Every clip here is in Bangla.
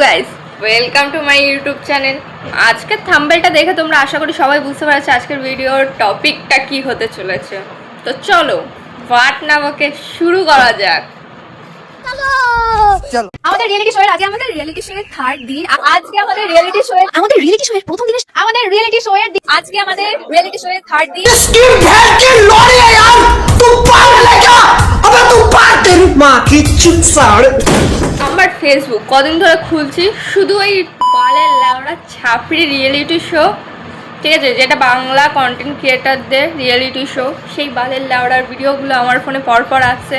Guys, welcome to my YouTube channel. আজকের থাম্বনেলটা দেখে তোমরা আশা করি সবাই বুঝতে পারছো আজকের ভিডিওর টপিকটা কি হতে চলেছে। তো চলো বাট না বকে শুরু করা যাক। আমাদের রিয়েলিটি শো এর আজকে আমাদের রিয়েলিটি শো এর থার্ড দিন। আজকে আমাদের রিয়েলিটি শো এর প্রথম দিন। আমাদের রিয়েলিটি শো এর আজকে আমাদের রিয়েলিটি শো এর থার্ড দিন। इसकी भैंस की लौड़ी है यार, तू पागल है क्या? अबे तू पागल, तेरी माँ की चुप साड़। আমার ফেসবুক কদিন ধরে খুলছি, শুধু এই বালের লাউড়া ছাপড়ি রিয়েলিটি শো, ঠিক আছে, যেটা বাংলা কন্টেন্ট ক্রিয়েটারদের রিয়েলিটি শো, সেই বালের লাউড়ার ভিডিওগুলো আমার ফোনে পরপর আসছে।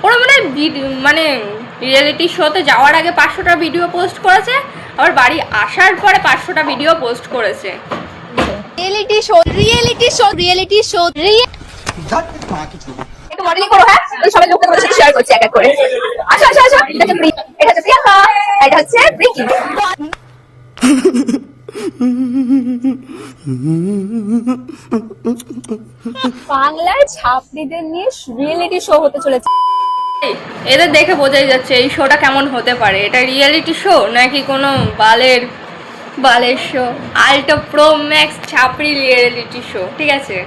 ওরা মানে রিয়েলিটি শোতে যাওয়ার আগে 500টা ভিডিও পোস্ট করেছে, আবার বাড়ি আসার পরে 500টা ভিডিও পোস্ট করেছে। রিয়েলিটি শো একটু মডেলিং করো। হ্যাঁ, এই সবাই লোকটা করে শেয়ার করছি এক এক করে। আচ্ছা এটা হচ্ছে প্রিয়াঙ্কা, এটা হচ্ছে ব্রিকি। বাংলার ছাপড়িদের নিয়ে রিয়েলিটি শো হতে চলেছে। এদের দেখে বোঝাই যাচ্ছে এই শোটা কেমন হতে পারে। এটা রিয়েলিটি শো নাকি কোনো বালের শো? আল্ট্রা প্রো ম্যাক্স ছাপড়ি রিয়েলিটি শো, ঠিক আছে।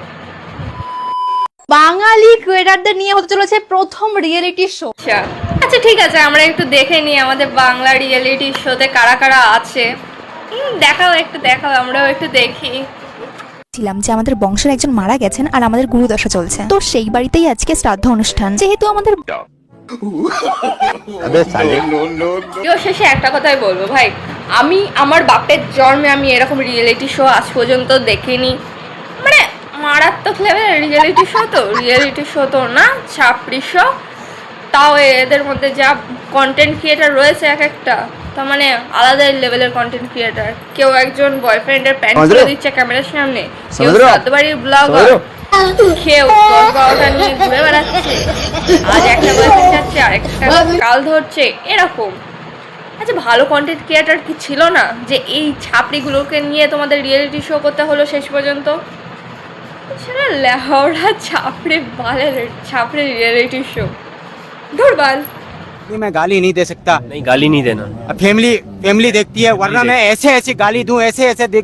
বাঙালি ক্রিয়েটারদের নিয়ে হতে চলেছে প্রথম রিয়েলিটি শো। আচ্ছা ঠিক আছে, আমরা একটু দেখে নিই আমাদের বাংলা রিয়েলিটি শোতে কারা কারা আছে। দেখাও, আমরাও একটু দেখি। ছিলাম যে আমাদের বংশের একজন মারা গেছেন আর আমাদের গুরুদশা চলছে, তো সেই বাড়িতেই আজকে শ্রাদ্ধ অনুষ্ঠান। যেহেতু আমাদের ভিডিও শেষে একটা কথাই বলবো ভাই, আমি আমার বাপের জন্মে আমি এরকম রিয়েলিটি শো আজ পর্যন্ত দেখিনি। মানে মারাত্মক লেভেলের রিয়েলিটি শো তো না, ছাপড়ি শো। তাও এদের মধ্যে যা কন্টেন্ট ক্রিয়েটার রয়েছে এক একটা, তার মানে আলাদা লেভেলের কন্টেন্ট ক্রিয়েটার। কেউ একজন বয়ফ্রেন্ডের প্যান্ট খুলে দিচ্ছে ক্যামেরার সামনে, কেউ সাতবাড়ির ব্লগার, কেউ 10-12টা নিয়ে ঘুরে বেড়াচ্ছে, আজ একটা বয়ফ্রেন্ড যাচ্ছে আরেকটা কাল ধরছে, এরকম। আচ্ছা ভালো কন্টেন্ট ক্রিয়েটার কি ছিল না যে এই ছাপড়িগুলোকে নিয়ে তোমাদের রিয়েলিটি শো করতে হলো শেষ পর্যন্ত? সেটা লেহাওড়া ছাপড়ি রিয়েলিটি শো। ধরবাল मैं गाली नहीं दे सकता। नहीं, गाली नहीं देना। अब फैमिली देखती है, वरना मैं ऐसे गाली दूं, ऐसे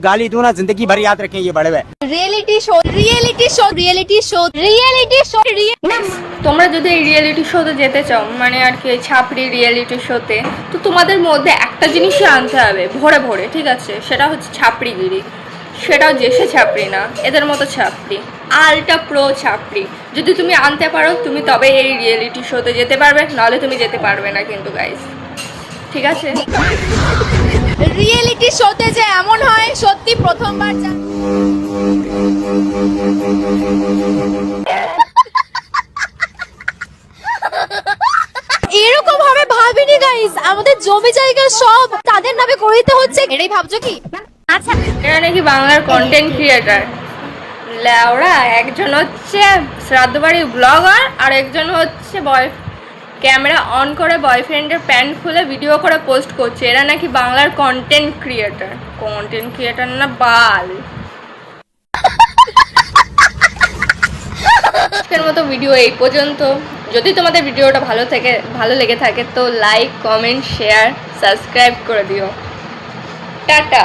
गाली दूं ना, जिंदगी भर याद रखें ये बड़े हुए। Reality show. তোমরা যদি এই রিয়েলিটি শোতে যেতে চাও, মানে আর কি ছাপড়ি রিয়েলিটি শোতে, তো তোমাদের মধ্যে একটা জিনিসই আনতে হবে ভরে ভরে, ঠিক আছে, সেটা হচ্ছে ছাপড়িগিরি। সেটাও যে সে ছাপড়ি না, এদের মতো ছাপড়ি, আল্ট্রা প্রো ছাপড়ি। যদি তুমি আনতে পারো তুমি তবে এই রিয়েলিটি শোতে যেতে পারবে, নাহলে তুমি যেতে পারবে না কিন্তু গাইস, ঠিক আছে। রিয়েলিটি শোতে যে এমন হয় সত্যি প্রথমবার এরকম ভাবে ভাবিনি গাইস। আমাদের জমি জায়গা সব তাদের নামে করে দিতে হচ্ছে, এটাই ভাবছো কি? আচ্ছা এরা নাকি বাংলার কন্টেন্ট ক্রিয়েটার। লেওরা একজন হচ্ছে শ্রাদ্ধবাড়ির ব্লগার, আর একজন হচ্ছে ক্যামেরা অন করে বয়ফ্রেন্ডের প্যান্ট খুলে ভিডিও করে পোস্ট করছে। এরা নাকি বাংলার কন্টেন্ট ক্রিয়েটার না বাল। আজকের মতো ভিডিও এই পর্যন্ত। যদি তোমাদের ভিডিওটা ভালো লেগে থাকে তো লাইক, কমেন্ট, শেয়ার, সাবস্ক্রাইব করে দিও। টাটা।